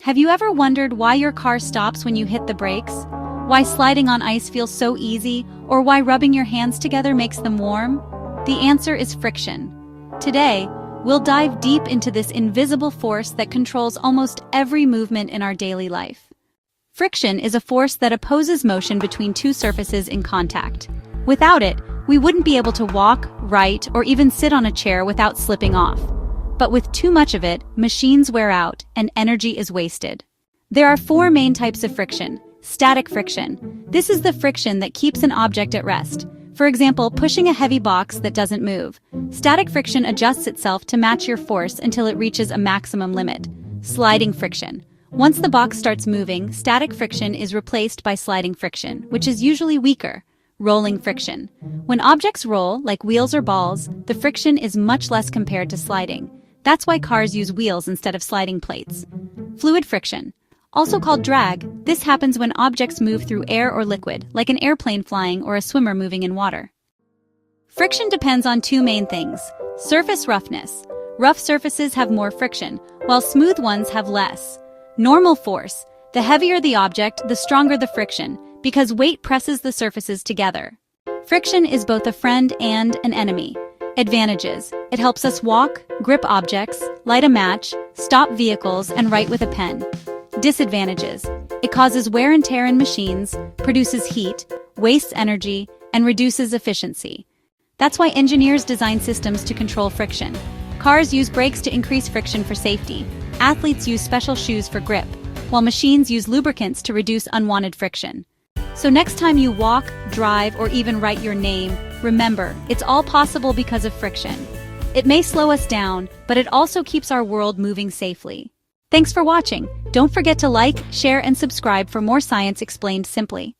Have you ever wondered why your car stops when you hit the brakes? Why sliding on ice feels so easy, or why rubbing your hands together makes them warm? The answer is friction. Today, we'll dive deep into this invisible force that controls almost every movement in our daily life. Friction is a force that opposes motion between two surfaces in contact. Without it, we wouldn't be able to walk, write, or even sit on a chair without slipping off. But with too much of it, machines wear out and energy is wasted. There are four main types of friction. Static friction. This is the friction that keeps an object at rest. For example, pushing a heavy box that doesn't move. Static friction adjusts itself to match your force until it reaches a maximum limit. Sliding friction. Once the box starts moving, static friction is replaced by sliding friction, which is usually weaker. Rolling friction. When objects roll, like wheels or balls, the friction is much less compared to sliding. That's why cars use wheels instead of sliding plates. Fluid friction. Also called drag, this happens when objects move through air or liquid, like an airplane flying or a swimmer moving in water. Friction depends on two main things. Surface roughness. Rough surfaces have more friction, while smooth ones have less. Normal force. The heavier the object, the stronger the friction, because weight presses the surfaces together. Friction is both a friend and an enemy. Advantages. It helps us walk, grip objects, light a match, stop vehicles, and write with a pen. Disadvantages. It causes wear and tear in machines, produces heat, wastes energy, and reduces efficiency. That's why engineers design systems to control friction. Cars use brakes to increase friction for safety. Athletes use special shoes for grip, while machines use lubricants to reduce unwanted friction. So next time you walk, drive, or even write your name, remember, it's all possible because of friction. It may slow us down, but it also keeps our world moving safely. Thanks for watching. Don't forget to like, share, and subscribe for more science explained simply.